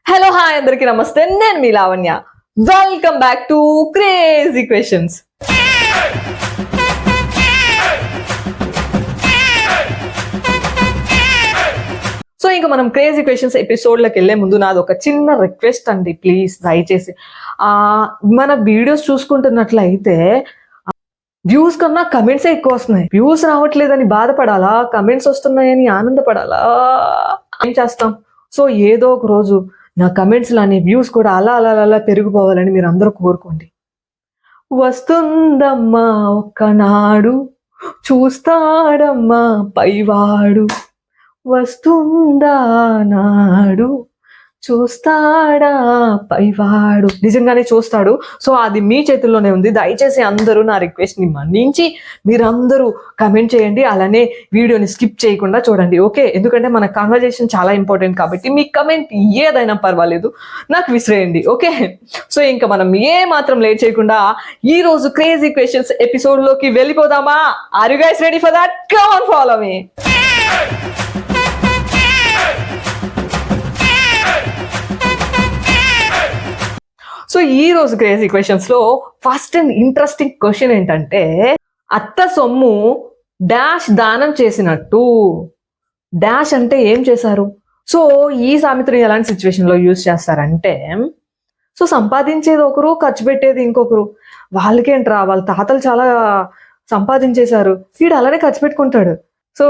Hello hi అందరికీ నమస్తే, నేను మీ Lavanya. Welcome back to crazy questions. So ఇంకా మనం క్రేజీ క్వశ్చన్స్ ఎపిసోడ్లోకి వెళ్ళే ముందు నాది ఒక చిన్న రిక్వెస్ట్ అండి, ప్లీజ్ దయచేసి మన వీడియోస్ చూసుకుంటున్నట్లయితే వ్యూస్ కన్నా కమెంట్సే ఎక్కువ వస్తున్నాయి. వ్యూస్ రావట్లేదని బాధపడాలా, కమెంట్స్ వస్తున్నాయని ఆనందపడాలా? ఏం చేస్తాం? సో ఏదో ఒక రోజు నా కమెంట్స్ లాని వ్యూస్ కూడా అలా అలా అలా పెరిగిపోవాలని మీరు అందరూ కోరుకోండి. వస్తుందమ్మా ఒక్కనాడు, చూస్తాడమ్మా పైవాడు, వస్తుందా నాడు, చూస్తాడా పైవాడు. నిజంగానే చూస్తాడు. సో అది మీ చేతుల్లోనే ఉంది. దయచేసి అందరూ నా రిక్వెస్ట్ని మన్నించి మీరందరూ కమెంట్ చేయండి, అలానే వీడియోని స్కిప్ చేయకుండా చూడండి, ఓకే? ఎందుకంటే మన కన్వర్జేషన్ చాలా ఇంపార్టెంట్ కాబట్టి మీ కమెంట్ ఏదైనా పర్వాలేదు, నాకు విసిరేయండి, ఓకే? సో ఇంకా మనం ఏ మాత్రం లేట్ చేయకుండా ఈ రోజు క్రేజీ క్వశ్చన్స్ ఎపిసోడ్లోకి వెళ్ళిపోదామా? Are you guys ready for that? Come on, follow me. So ఈ రోజు క్రేజీ క్వశ్చన్స్ లో ఫస్ట్ అండ్ ఇంట్రెస్టింగ్ క్వశ్చన్ ఏంటంటే, అత్త సొమ్ము డాష్ దానం చేసినట్టు. డాష్ అంటే ఏం చేశారు? సో ఈ సామెతని ఎలాంటి సిచ్యువేషన్ లో యూజ్ చేస్తారంటే, సో సంపాదించేది ఒకరు, ఖర్చు పెట్టేది ఇంకొకరు. వాళ్ళకేంట్రా, వాళ్ళ తాతలు చాలా సంపాదించేశారు, వీడు అలానే ఖర్చు పెట్టుకుంటాడు. సో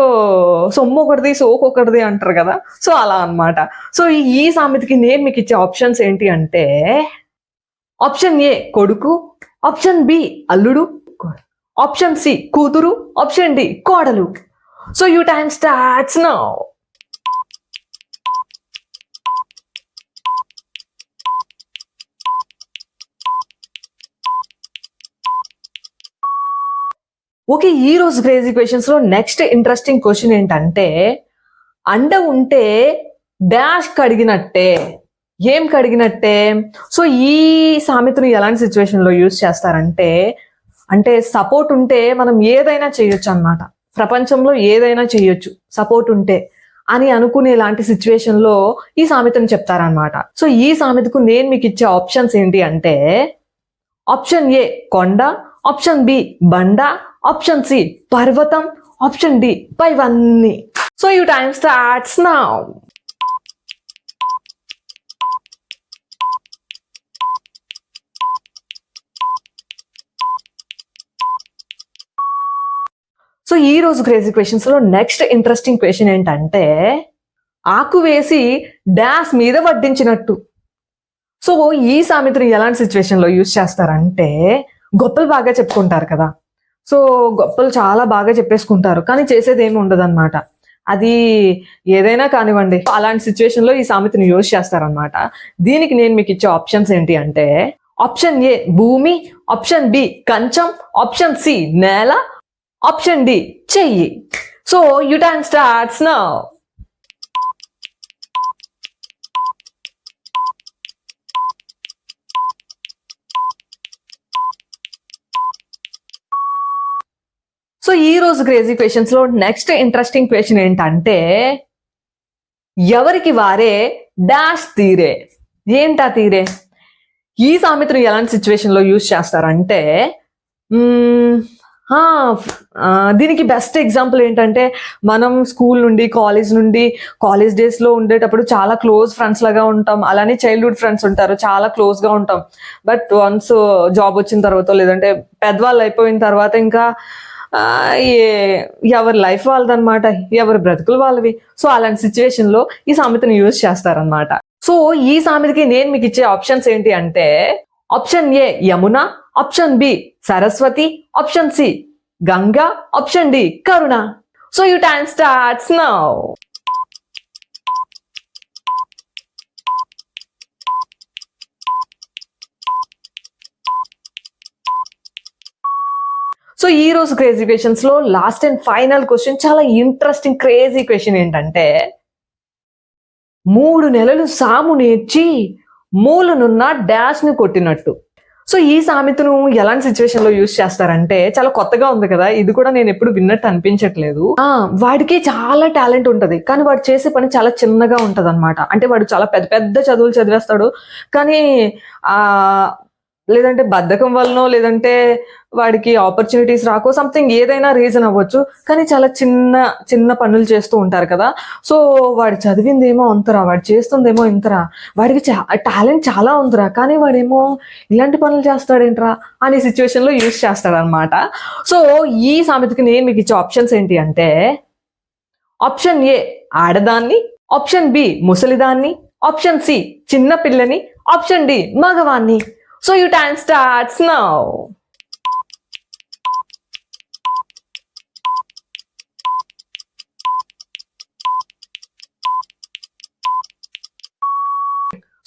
సొమ్ము ఒకటిది సోకు ఒకటిది అంటారు కదా, సో అలా అనమాట. సో ఈ సామెతకి నేను మీకు ఇచ్చే ఆప్షన్స్ ఏంటి అంటే, ఆప్షన్ ఏ కొడుకు, ఆప్షన్ బి అల్లుడు, ఆప్షన్ సి కూతురు, ఆప్షన్ డి కోడలు. So you time starts now. Okay, ఈ రోజు క్రేజీ క్వశ్చన్స్ లో నెక్స్ట్ ఇంట్రెస్టింగ్ క్వశ్చన్ ఏంటంటే, అండ ఉంటే డాష్ కడిగినట్టే. ఏం కడిగినట్టే? సో ఈ సామెతను ఎలాంటి సిచ్యువేషన్లో యూజ్ చేస్తారంటే, అంటే సపోర్ట్ ఉంటే మనం ఏదైనా చేయొచ్చు అన్నమాట. ప్రపంచంలో ఏదైనా చేయొచ్చు సపోర్ట్ ఉంటే అని అనుకునేలాంటి సిచ్యువేషన్లో ఈ సామెతను చెప్తారనమాట. సో ఈ సామెతకు నేను మీకు ఇచ్చే ఆప్షన్స్ ఏంటి అంటే, ఆప్షన్ ఏ కొండ, ఆప్షన్ బి బండ, ఆప్షన్ సి పర్వతం, ఆప్షన్ డి పైవన్నీ. So you time starts now. So ఈ రోజు క్రేజీ క్వశ్చన్స్ లో నెక్స్ట్ ఇంట్రెస్టింగ్ క్వశ్చన్ ఏంటంటే, ఆకు వేసి డాష్ మీద వడ్డించినట్టు. సో ఈ సామెతని ఎలాంటి సిచ్యువేషన్ లో యూజ్ చేస్తారంటే, గొప్పలు బాగా చెప్పుకుంటారు కదా, సో గొప్పలు చాలా బాగా చెప్పేసుకుంటారు, కానీ చేసేది ఏమి ఉండదు అనమాట. అది ఏదైనా కానివ్వండి, అలాంటి సిచ్యువేషన్ లో ఈ సామెతని యూజ్ చేస్తారనమాట. దీనికి నేను మీకు ఇచ్చే ఆప్షన్స్ ఏంటి అంటే, ఆప్షన్ ఏ భూమి, ఆప్షన్ బి కంచం, ఆప్షన్ సి నేల, ఆప్షన్ డి చెయ్యి. So you time starts now. So ఈ రోజు క్రేజీ క్వశ్చన్స్ లో నెక్స్ట్ ఇంట్రెస్టింగ్ క్వశ్చన్ ఏంటంటే, ఎవరికి వారే డాష్ తీరే. ఏంటా తీరే? ఈ సామెతను ఎలాంటి సిచ్యువేషన్ లో యూజ్ చేస్తారంటే, దీనికి బెస్ట్ ఎగ్జాంపుల్ ఏంటంటే, మనం స్కూల్ నుండి కాలేజ్ డేస్ లో ఉండేటప్పుడు చాలా క్లోజ్ ఫ్రెండ్స్ లాగా ఉంటాం, అలానే చైల్డ్హుడ్ ఫ్రెండ్స్ ఉంటారు, చాలా క్లోజ్ గా ఉంటాం. బట్ వన్స్ జాబ్ వచ్చిన తర్వాత, లేదంటే పెద్దవాళ్ళు అయిపోయిన తర్వాత ఇంకా ఎవరి లైఫ్ వాళ్ళదనమాట, ఎవరి బ్రతుకులు వాళ్ళవి. సో అలాంటి సిచ్యువేషన్ లో ఈ సామెతను యూజ్ చేస్తారనమాట. సో ఈ సామెతకి నేను మీకు ఇచ్చే ఆప్షన్స్ ఏంటి అంటే, option A Yamuna, option B Saraswati, option C Ganga, option D Karuna. So you time starts now. So ఈ రోజు క్రేజీ క్వశ్చన్స్ లో లాస్ట్ అండ్ ఫైనల్ క్వశ్చన్, చాలా ఇంట్రెస్టింగ్ క్రేజీ క్వశ్చన్ ఏంటంటే, 3 నెలలు సాము నేర్చి మూలనున్న డాష్ ని కొట్టినట్టు. సో ఈ సామెతను ఎలాంటి సిచ్యువేషన్ లో యూజ్ చేస్తారంటే, చాలా కొత్తగా ఉంది కదా, ఇది కూడా నేను ఎప్పుడు విన్నట్టు అనిపించట్లేదు. వాడికి చాలా టాలెంట్ ఉంటది, కానీ వాడు చేసే పని చాలా చిన్నగా ఉంటది అనమాట. అంటే వాడు చాలా పెద్ద పెద్ద చదువులు చదివేస్తాడు, కానీ ఆ లేదంటే బద్ధకం వల్లనో, లేదంటే వాడికి ఆపర్చునిటీస్ రాకో, సంథింగ్ ఏదైనా రీజన్ అవ్వచ్చు, కానీ చాలా చిన్న చిన్న పనులు చేస్తూ ఉంటారు కదా. సో వాడు చదివిందేమో అంతరా, వాడు చేస్తుందేమో ఇంతరా, వాడికి టాలెంట్ చాలా ఉందిరా, కానీ వాడేమో ఇలాంటి పనులు చేస్తాడేంట్రా అనే సిచ్యువేషన్ లో యూజ్ చేస్తాడనమాట. సో ఈ సామెతకి నేను మీకు ఇచ్చే ఆప్షన్స్ ఏంటి అంటే, ఆప్షన్ ఏ ఆడదాన్ని, ఆప్షన్ బి ముసలిదాన్ని, ఆప్షన్ సి చిన్న పిల్లని, ఆప్షన్ డి మగవాన్ని. So your time starts now.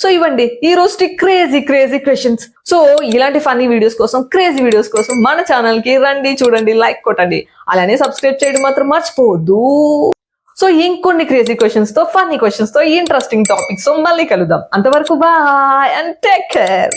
So ఇవ్వండి ఈ రోజు క్రేజీ క్వశ్చన్స్. సో ఇలాంటి ఫన్నీ వీడియోస్ కోసం, క్రేజీ వీడియోస్ కోసం మన ఛానల్ కి రండి, చూడండి, లైక్ కొట్టండి, అలానే సబ్స్క్రైబ్ చేయడం మాత్రం మర్చిపోవద్దు. సో ఇంకొన్ని క్రేజీ క్వశ్చన్స్ తో, ఫన్నీ క్వశ్చన్స్ తో, ఇంట్రెస్టింగ్ టాపిక్స్ తో మళ్ళీ కలుద్దాం. అంతవరకు బాయ్ అండ్ టేక్ కేర్.